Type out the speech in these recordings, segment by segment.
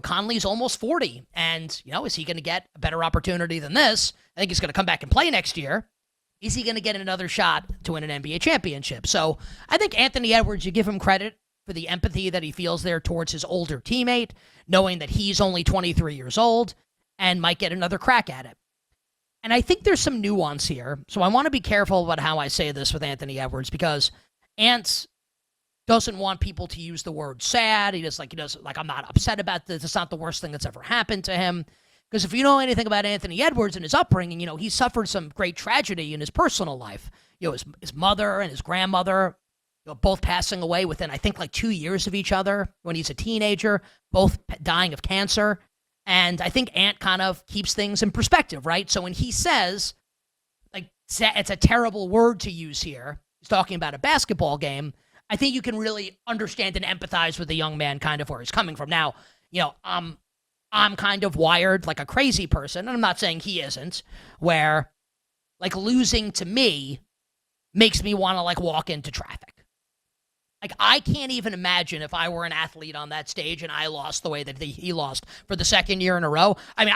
Conley's almost 40. And, is he going to get a better opportunity than this? I think he's going to come back and play next year. Is he going to get another shot to win an NBA championship? So I think Anthony Edwards, you give him credit for the empathy that he feels there towards his older teammate, knowing that he's only 23 years old and might get another crack at it. And I think there's some nuance here. So I want to be careful about how I say this with Anthony Edwards, because Ant doesn't want people to use the word sad. He doesn't I'm not upset about this. It's not the worst thing that's ever happened to him. Because if you know anything about Anthony Edwards and his upbringing, he suffered some great tragedy in his personal life. His mother and his grandmother, both passing away within, I think, 2 years of each other when he's a teenager, both dying of cancer. And I think Ant kind of keeps things in perspective, right? So when he says, it's a terrible word to use here, he's talking about a basketball game, I think you can really understand and empathize with the young man kind of where he's coming from. Now, I'm kind of wired like a crazy person, and I'm not saying he isn't, where losing to me makes me want to walk into traffic. I can't even imagine if I were an athlete on that stage and I lost the way that he lost for the second year in a row. I mean,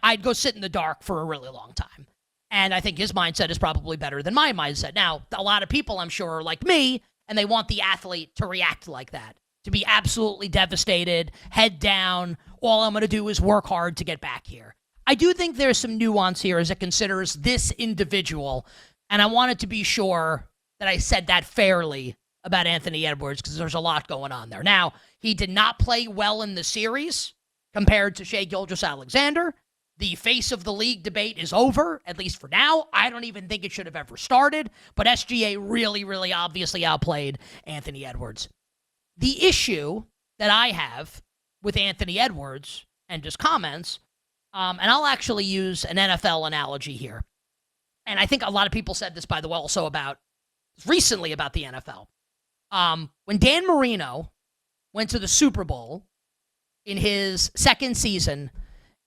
I'd go sit in the dark for a really long time. And I think his mindset is probably better than my mindset. Now, a lot of people, I'm sure, are like me, and they want the athlete to react like that, to be absolutely devastated, head down. All I'm going to do is work hard to get back here. I do think there's some nuance here as it considers this individual, and I wanted to be sure that I said that fairly about Anthony Edwards, because there's a lot going on there. Now, he did not play well in the series compared to Shai Gilgeous-Alexander. The face of the league debate is over, at least for now. I don't even think it should have ever started, but SGA really, really obviously outplayed Anthony Edwards. The issue that I have with Anthony Edwards and his comments, and I'll actually use an NFL analogy here, and I think a lot of people said this, by the way, also recently about the NFL. When Dan Marino went to the Super Bowl in his second season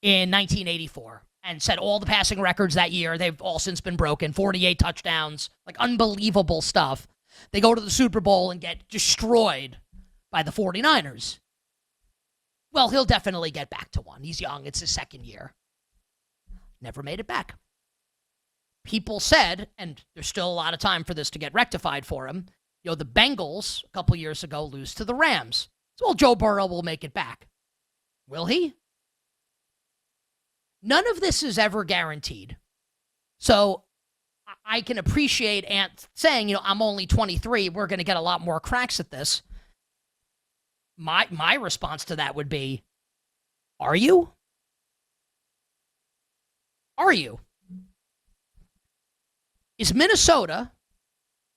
in 1984 and set all the passing records that year, they've all since been broken, 48 touchdowns, unbelievable stuff. They go to the Super Bowl and get destroyed by the 49ers. Well, he'll definitely get back to one. He's young. It's his second year. Never made it back. People said, and there's still a lot of time for this to get rectified for him, the Bengals a couple years ago lose to the Rams. So, well, Joe Burrow will make it back. Will he? None of this is ever guaranteed. So I can appreciate Ant saying, I'm only 23. We're going to get a lot more cracks at this. My response to that would be, are you? Are you? Is Minnesota,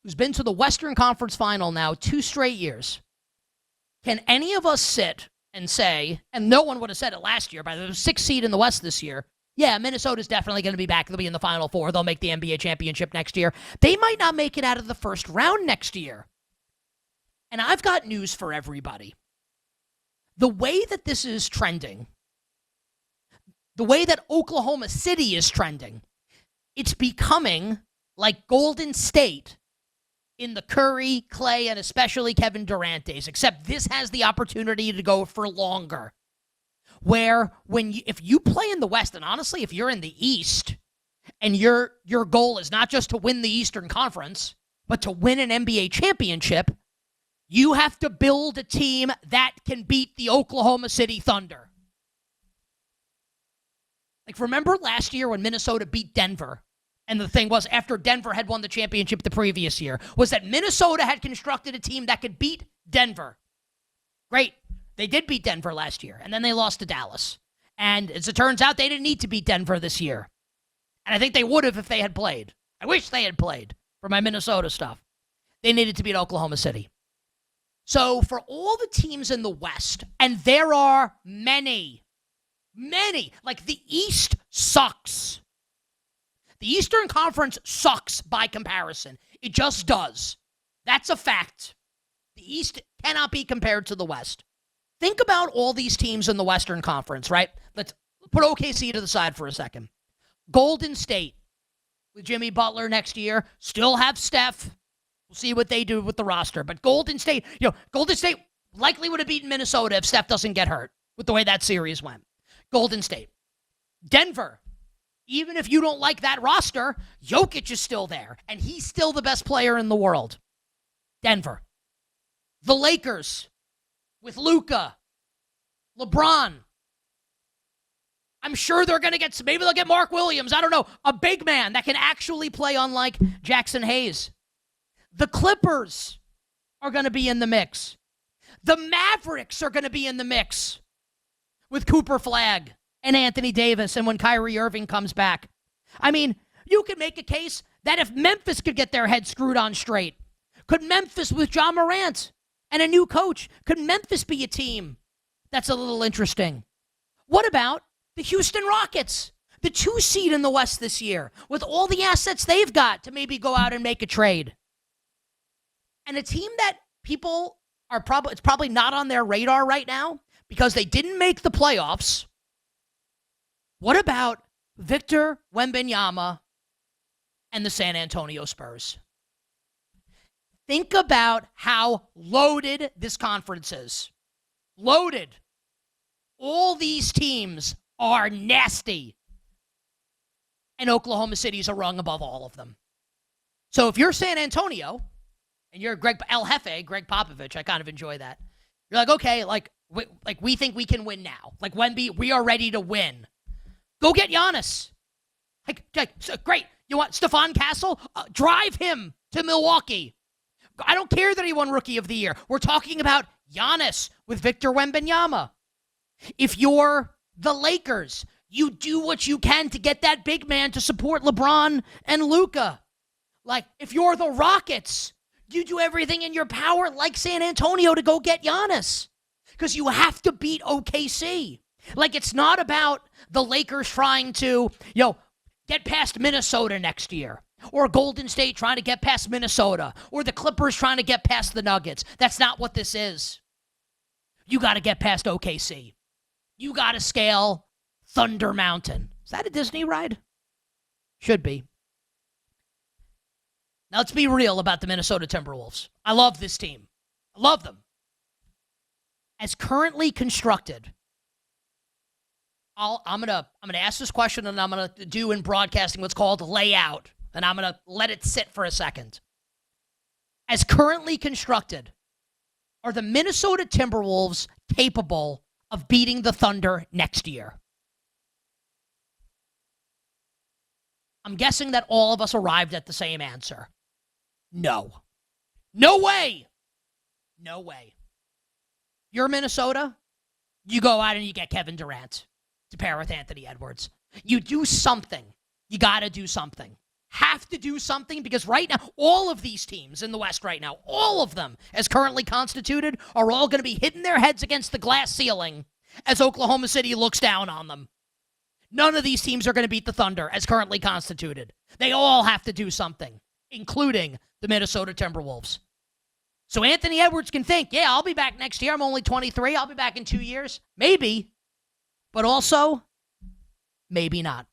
who's been to the Western Conference Final now 2 straight years, can any of us sit and say, and no one would have said it last year, by the 6th seed in the West this year, yeah, Minnesota's definitely going to be back. They'll be in the Final Four. They'll make the NBA championship next year. They might not make it out of the first round next year. And I've got news for everybody. The way that this is trending, the way that Oklahoma City is trending, it's becoming like Golden State in the Curry, Clay, and especially Kevin Durant days, except this has the opportunity to go for longer. Where if you play in the West, and honestly, if you're in the East, and your goal is not just to win the Eastern Conference, but to win an NBA championship, you have to build a team that can beat the Oklahoma City Thunder. Remember last year when Minnesota beat Denver? And the thing was, after Denver had won the championship the previous year, was that Minnesota had constructed a team that could beat Denver. Great. They did beat Denver last year, and then they lost to Dallas. And as it turns out, they didn't need to beat Denver this year. And I think they would have if they had played. I wish they had played for my Minnesota stuff. They needed to beat Oklahoma City. So for all the teams in the West, and there are many, the East sucks. The Eastern Conference sucks by comparison. It just does. That's a fact. The East cannot be compared to the West. Think about all these teams in the Western Conference, right? Let's put OKC to the side for a second. Golden State with Jimmy Butler next year. Still have Steph. We'll see what they do with the roster. But Golden State likely would have beaten Minnesota if Steph doesn't get hurt. with the way that series went. Golden State. Denver. Even if you don't like that roster, Jokic is still there, and he's still the best player in the world. Denver. The Lakers with Luka, LeBron. I'm sure they're going to get, maybe they'll get Mark Williams. I don't know, a big man that can actually play unlike Jackson Hayes. The Clippers are going to be in the mix. The Mavericks are going to be in the mix with Cooper Flagg and Anthony Davis and when Kyrie Irving comes back. I mean, you could make a case that if Memphis could get their head screwed on straight, could Memphis with John Morant and a new coach, could Memphis be a team that's a little interesting? What about the Houston Rockets, the 2 seed in the West this year, with all the assets they've got to maybe go out and make a trade? And a team that people are it's probably not on their radar right now because they didn't make the playoffs. What about Victor Wembanyama and the San Antonio Spurs? Think about how loaded this conference is. Loaded. All these teams are nasty. And Oklahoma City's a rung above all of them. So if you're San Antonio, and you're Greg Popovich, I kind of enjoy that. You're like, okay, we think we can win now. Like, Wemby, we are ready to win. Go get Giannis. Great. You want Stephon Castle? Drive him to Milwaukee. I don't care that he won Rookie of the Year. We're talking about Giannis with Victor Wembanyama. If you're the Lakers, you do what you can to get that big man to support LeBron and Luka. Like, if you're the Rockets, you do everything in your power, like San Antonio, to go get Giannis. Because you have to beat OKC. Like, it's not about the Lakers trying to, get past Minnesota next year. Or Golden State trying to get past Minnesota. Or the Clippers trying to get past the Nuggets. That's not what this is. You got to get past OKC. You got to scale Thunder Mountain. Is that a Disney ride? Should be. Now, let's be real about the Minnesota Timberwolves. I love this team. I love them. As currently constructed, I'm gonna ask this question, and I'm gonna do in broadcasting what's called layout, and I'm gonna let it sit for a second. As currently constructed, are the Minnesota Timberwolves capable of beating the Thunder next year? I'm guessing that all of us arrived at the same answer. No. No way. No way. You're Minnesota, you go out and you get Kevin Durant to pair with Anthony Edwards. You do something. You got to do something. Have to do something, because right now, all of these teams in the West right now, all of them, as currently constituted, are all going to be hitting their heads against the glass ceiling as Oklahoma City looks down on them. None of these teams are going to beat the Thunder as currently constituted. They all have to do something, including the Minnesota Timberwolves. So Anthony Edwards can think, yeah, I'll be back next year. I'm only 23. I'll be back in 2 years. Maybe. But also, maybe not.